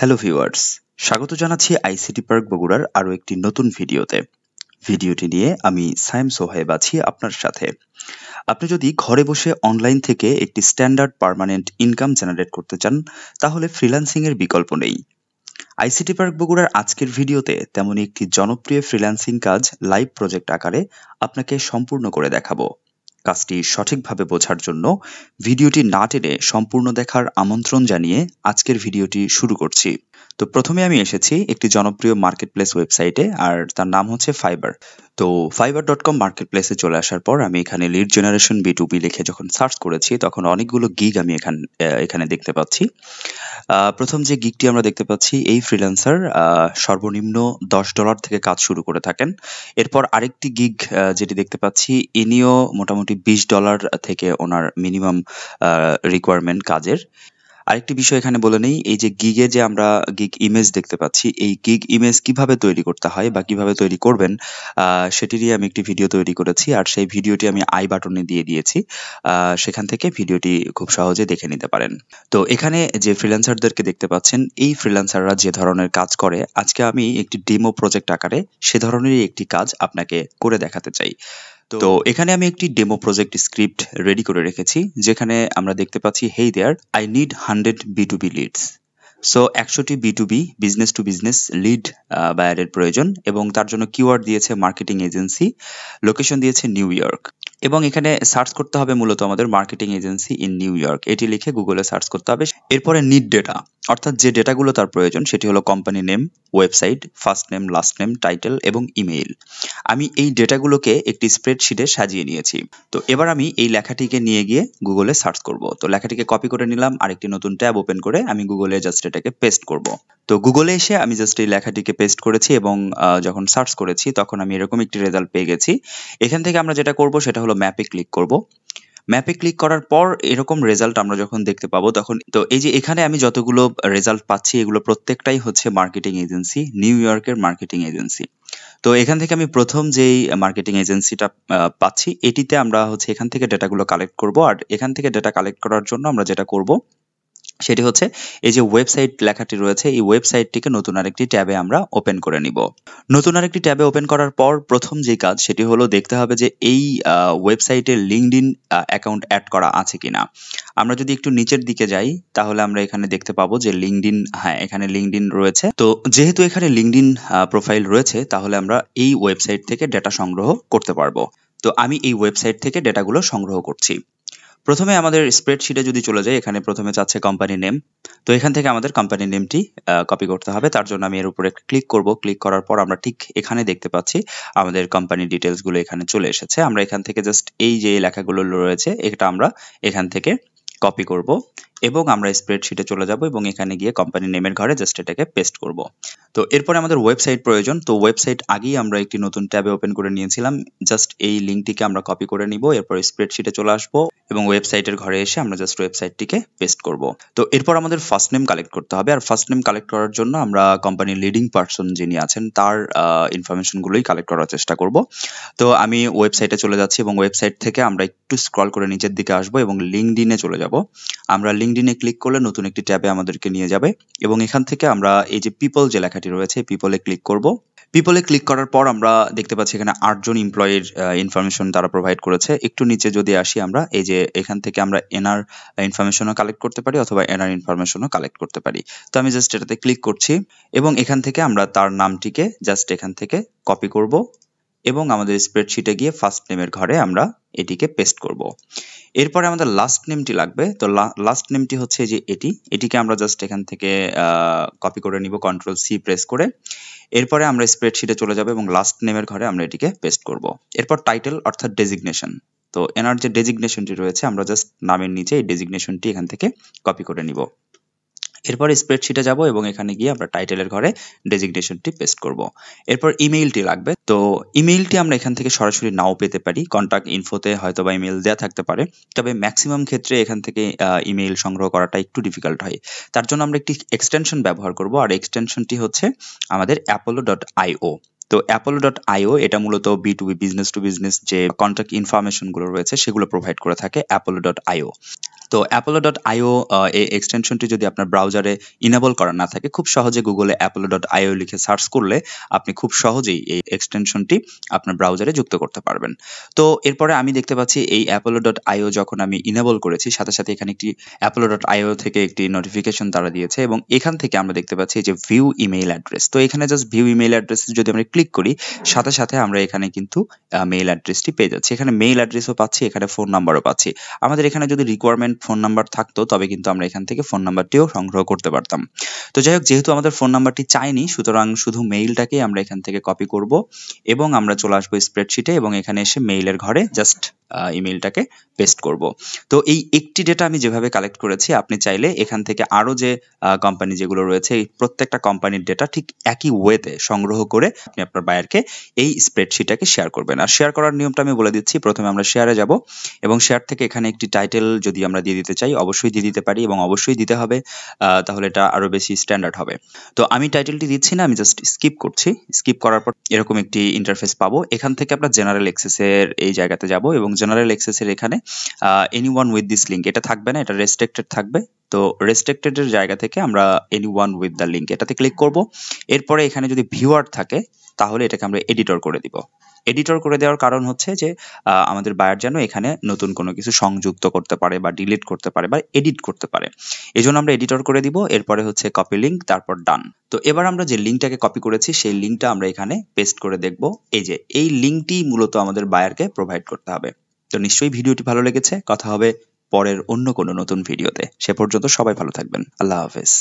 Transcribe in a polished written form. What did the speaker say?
Hello viewers, স্বাগত জানাচ্ছি ICT park বগুড়ার আরও একটি নতুন ভিডিওতে। ভিডিওটি নিয়ে আমি সায়েম সোহাইব আছি আপনার সাথে। আপনি যদি ঘরে বসে অনলাইন থেকে একটি স্ট্যান্ডার্ড পার্মানেন্ট ইনকাম জেনারেট করতে চান, তাহলে ফ্রিল্যান্সিং এর বিকল্প নেই। আইসিটি পার্ক বগুড়ার আজকের ভিডিওতে তেমনই একটি জনপ্রিয় ফ্রিল্যান্সিং কাজ লাইভ প্রজেক্ট আকারে আপনাকে সম্পূর্ণ করে দেখাবো। কাজটি সঠিকভাবে বোঝার জন্য ভিডিওটি না টেনে সম্পূর্ণ দেখার আমন্ত্রণ জানিয়ে আজকের ভিডিওটি শুরু করছি। তো প্রথমে আমি এসেছি একটি জনপ্রিয় মার্কেটপ্লেস ওয়েবসাইটে, আর তার নাম হচ্ছে ফাইবার। তো fiverr.com মার্কেটপ্লেসে চলে আসার পর আমি এখানে লিড জেনারেশন B2B লিখে যখন সার্চ করেছি, তখন অনেকগুলো গিগ আমি এখানে দেখতে পাচ্ছি। প্রথম যে গিগটি আমরা দেখতে পাচ্ছি, এই ফ্রিল্যান্সার সর্বনিম্ন $10 থেকে কাজ শুরু করে থাকেন। এরপর আরেকটি গিগ যেটি দেখতে পাচ্ছি, ইনিও মোটামুটি $20 থেকে ওনার মিনিমাম রিকোয়ারমেন্ট কাজের। আরেকটি বিষয় এখানে বলে নেই, এই যে গিগে যে আমরা গিগ ইমেজ দেখতে পাচ্ছি, এই গিগ ইমেজ কিভাবে তৈরি করতে হয় বা কিভাবে তৈরি করবেন সেটিরই আমি একটি ভিডিও তৈরি করেছি, আর সেই ভিডিওটি আমি আই বাটনে দিয়ে দিয়েছি। সেখান থেকে ভিডিওটি খুব সহজে দেখে নিতে পারেন। তো এখানে যে ফ্রিল্যান্সারদেরকে দেখতে পাচ্ছেন, এই ফ্রিল্যান্সাররা যে ধরনের কাজ করে, আজকে আমি একটি ডেমো প্রজেক্ট আকারে সে ধরনেরই একটি কাজ আপনাকে করে দেখাতে চাই। তো এখানে আমি একটি ডেমো প্রজেক্ট স্ক্রিপ্ট রেডি করে রেখেছি, যেখানে আমরা দেখতে পাচ্ছি, hey there, I need 100 B2B leads. So 100টি B2B business to business lead বায়ারের প্রয়োজন, এবং তার জন্য কিওয়ার্ড দিয়েছে মার্কেটিং এজেন্সি, লোকেশন দিয়েছে নিউ ইয়র্ক, এবং এখানে সার্চ করতে হবে মূলত আমাদের marketing agency in New York, এটি লিখে গুগলে সার্চ করতে হবে। এরপরে নিড ডেটা, অর্থাৎ যে ডেটাগুলো তার প্রয়োজন সেটি হলো company name, website, first name, last name, title এবং ইমেইল। আমি এই ডেটাগুলোকে একটি স্প্রেডশিটে সাজিয়ে নিয়েছি। তো এবার আমি এই লেখাটিকে নিয়ে গিয়ে গুগলে সার্চ করব। তো লেখাটিকে কপি করে নিলাম, আরেকটি নতুন ট্যাব ওপেন করে আমি গুগলে জাস্ট এটাকে পেস্ট করব। তো গুগলে এসে আমি জাস্ট এই লেখাটিকে পেস্ট করেছি, এবং যখন সার্চ করেছি তখন আমি এরকম একটি রেজাল্ট পেয়ে গেছি। এখান থেকে আমরা যেটা করব সেটা হলো ম্যাপে ক্লিক করব। ম্যাপে ক্লিক করার পর এরকম রেজাল্ট আমরা যখন দেখতে পাবো, তখন তো এই যে এখানে আমি যতগুলো রেজাল্ট পাচ্ছি, এগুলো প্রত্যেকটাই হচ্ছে মার্কেটিং এজেন্সি, নিউ ইয়র্কের মার্কেটিং এজেন্সি। তো এখান থেকে আমি প্রথম যেই মার্কেটিং এজেন্সিটা পাচ্ছি, এটিতে আমরা হচ্ছে এখান থেকে ডেটাগুলো কালেক্ট করব। আর এখান থেকে ডেটা কালেক্ট করার জন্য আমরা যেটা করব সেটি হচ্ছে, এই যে ওয়েবসাইট লেখাটি রয়েছে, এই ওয়েবসাইটটিকে নতুন আরেকটি ট্যাবে আমরা ওপেন করে নিব। নতুন আরেকটি ট্যাবে ওপেন করার পর প্রথম যে কাজ সেটি হলো দেখতে হবে যে এই ওয়েবসাইটে লিঙ্কডইন অ্যাকাউন্ট অ্যাড করা আছে কিনা। আমরা যদি একটু নিচের দিকে যাই, তাহলে আমরা এখানে দেখতে পাবো যে লিঙ্কডইন, হ্যাঁ, এখানে লিঙ্কডইন রয়েছে। তো যেহেতু এখানে লিঙ্কডইন প্রোফাইল রয়েছে, তাহলে আমরা এই ওয়েবসাইট থেকে ডেটা সংগ্রহ করতে পারবো। তো আমি এই ওয়েবসাইট থেকে ডেটাগুলো সংগ্রহ করছি। প্রথমে আমাদের স্প্রেডশিটে যদি চলে যাই, এখানে প্রথমে চাচ্ছে কোম্পানি নেম। তো এখান থেকে আমাদের কোম্পানি নেমটি কপি করতে হবে। তার জন্য আমি এর উপরে ক্লিক করব। ক্লিক করার পর আমরা ঠিক এখানে দেখতে পাচ্ছি আমাদের কোম্পানি ডিটেলস গুলো এখানে চলে এসেছে। আমরা এখান থেকে জাস্ট এই যে লেখাগুলো রয়েছে, এটা আমরা এখান থেকে কপি করব, এবং আমরা স্প্রেডশিটে চলে যাব এবং এখানে গিয়ে কোম্পানি নেমের ঘরে জাস্ট এটাকে পেস্ট করব। তো এরপরে আমাদের ওয়েবসাইট প্রয়োজন। তো ওয়েবসাইট আগেই আমরা একটি নতুন ট্যাবে ওপেন করে নিয়েছিলাম। জাস্ট এই লিঙ্কটিকে আমরা কপি করে নিব, এরপর স্প্রেডশিটে চলে আসবো এবং ওয়েবসাইটের ঘরে এসে আমরা জাস্ট ওয়েবসাইটটিকে পেস্ট করব। তো এরপর আমাদের ফার্স্ট নেম কালেক্ট করতে হবে, আর ফার্স্ট নেম কালেক্ট করার জন্য আমরা কোম্পানির লিডিং পারসন যিনি আছেন তার ইনফরমেশনগুলোই কালেক্ট করার চেষ্টা করব। তো আমি ওয়েবসাইটে চলে যাচ্ছি, এবং ওয়েবসাইট থেকে আমরা একটু স্ক্রল করে নিচের দিকে আসবো এবং লিঙ্কডইনে চলে যাব। আমরা লিঙ্কডইনে ক্লিক করলে নতুন একটি ট্যাবে আমাদেরকে নিয়ে যাবে, এবং এখান থেকে আমরা এই যে পিপল যে লেখাটি রয়েছে, পিপলে ক্লিক করব। পিপলে ক্লিক করার পর আমরা দেখতে পাচ্ছি এখানে 8 জন এমপ্লয়ির ইনফরমেশন তারা প্রোভাইড করেছে। একটু নিচে যদি আসি, আমরা এই যে এখান থেকে আমরা এনআর ইনফরমেশনও কালেক্ট করতে পারি, অথবা এনআর ইনফরমেশনও কালেক্ট করতে পারি। তো আমি জাস্ট এটাতে ক্লিক করছি, এবং এখান থেকে আমরা তার নামটিকে জাস্ট এখান থেকে কপি করব, এবং আমাদের স্প্রেডশিটে গিয়ে ফার্স্ট নেমের ঘরে আমরা এটিকে পেস্ট করব। এরপরে আমাদের লাস্ট নেমটি লাগবে। তো লাস্ট নেমটি হচ্ছে যে এটিকে আমরা জাস্ট এখান থেকে কপি করে নিব, Ctrl+C প্রেস করে। এরপরে আমরা স্প্রেডশিটে চলে যাব এবং লাস্ট নেমের ঘরে আমরা এটিকে পেস্ট করব। এরপর টাইটেল অর্থাৎ ডেজিগনেশন, তো এনার যে ডেজিগনেশনটি রয়েছে, আমরা জাস্ট নামের নিচে এই ডেজিগনেশনটি এখান থেকে কপি করে নিব। এরপর স্প্রেডশিটে যাব এবং এখানে গিয়ে আমরা টাইটেলের ঘরে ডেজিগনেশনটি পেস্ট করব। এরপর ইমেইলটি লাগবে। তো ইমেইলটি আমরা এখান থেকে সরাসরি নাও পেতে পারি, কন্টাক্ট ইনফোতে হয়তো বা ইমেইল দেওয়া থাকতে পারে, তবে ম্যাক্সিমাম ক্ষেত্রে এখান থেকে ইমেইল সংগ্রহ করাটা একটু ডিফিকাল্ট হয়। তার জন্য আমরা একটি এক্সটেনশন ব্যবহার করব, আর এক্সটেনশনটি হচ্ছে আমাদের apollo.io। তো apollo.io এটা মূলত B2B বিজনেস টু বিজনেস যে কন্টাক্ট ইনফরমেশন গুলো রয়েছে সেগুলো প্রোভাইড করে থাকে apollo.io। তো apollo.io এই এক্সটেনশনটি যদি আপনার ব্রাউজারে ইনেবল করা না থাকে, খুব সহজে গুগলে apollo.io লিখে সার্চ করলে আপনি খুব সহজেই এই এক্সটেনশনটি আপনার ব্রাউজারে যুক্ত করতে পারবেন। তো এরপরে আমি দেখতে পাচ্ছি এই apollo.io যখন আমি ইনেবল করেছি, সাথে সাথে এখানে একটি apollo.io থেকে একটি নোটিফিকেশন তারা দিয়েছে, এবং এখান থেকে আমরা দেখতে পাচ্ছি যে ভিউ ইমেইল অ্যাড্রেস। তো এখানে জাস্ট ভিউ ইমেইল অ্যাড্রেস যদি আমরা ক্লিক করি, সাথে সাথে আমরা এখানে কিন্তু মেইল অ্যাড্রেসটি পেয়ে যাচ্ছি। এখানে মেইল অ্যাড্রেসও পাচ্ছি, এখানে ফোন নাম্বারও পাচ্ছি। আমাদের এখানে যদি রিকোয়ারমেন্ট ফোন নাম্বার থাকতো, তবে কিন্তু আমরা এখান থেকে ফোন নাম্বারটিও সংগ্রহ করতে পারতাম। তো যাই হোক, যেহেতু আমাদের ফোন নাম্বারটি চাইনি, সুতরাং শুধু মেইলটাকেই আমরা এখান থেকে কপি করব এবং আমরা চলে আসবো স্প্রেডশিটে, এবং এখানে এসে মেইলের ঘরে জাস্ট ইমেইলটাকে পেস্ট করব। তো এই একটি ডেটা আমি যেভাবে কালেক্ট করেছি, আপনি চাইলে এখান থেকে আরো যে কোম্পানি যেগুলো রয়েছে, এই প্রত্যেকটা কোম্পানির ডেটা ঠিক একই ওয়েতে সংগ্রহ করে আপনি আপনার বায়ারকে এই স্প্রেডশিটটাকে শেয়ার করবেন। আর শেয়ার করার নিয়মটা আমি বলে দিচ্ছি। প্রথমে আমরা শেয়ারে যাব, এবং শেয়ার থেকে এখানে একটি টাইটেল যদি আমরা দিয়ে দিতে চাই, অবশ্যই দিয়ে দিতে পারি, এবং অবশ্যই দিতে হবে, তাহলে এটা আরো বেশি স্ট্যান্ডার্ড হবে। তো আমি টাইটেলটি দিচ্ছি না, আমি জাস্ট স্কিপ করছি। স্কিপ করার পর এরকম একটি ইন্টারফেস পাবো। এখান থেকে আমরা জেনারেল অ্যাক্সেসের এই জায়গাতে যাব, এবং জেনারেল অ্যাক্সেসের এখানে এনিওয়ান উইথ দিস লিঙ্ক এটা থাকবে না, এটা রেস্ট্রিক্টেড থাকবে। তো রেস্ট্রিক্টেড এর জায়গা থেকে আমরা এনিওয়ান উইথ দ্য লিঙ্ক এটাতে ক্লিক করব। এরপরে এখানে যদি ভিউয়ার থাকে, তাহলে এটাকে আমরা এডিটর করে দিব। এডিটর করে দেওয়ার কারণ হচ্ছে যে আমাদের বায়ার যেন এখানে নতুন কোনো কিছু সংযুক্ত করতে পারে, বা ডিলিট করতে পারে, বা এডিট করতে পারে। এজন্য আমরা এডিটর করে দিব। এরপরে হচ্ছে কপি লিঙ্ক, তারপর ডান। তো এবার আমরা যে লিঙ্কটাকে কপি করেছি, সেই লিঙ্কটা আমরা এখানে পেস্ট করে দেখব। এই যে এই লিঙ্কটি মূলত আমাদের বায়ারকে প্রোভাইড করতে হবে। তো নিশ্চয়ই ভিডিওটি ভালো লেগেছে। কথা হবে পরের অন্য কোনো নতুন ভিডিওতে। সে পর্যন্ত সবাই ভালো থাকবেন। আল্লাহ হাফেজ।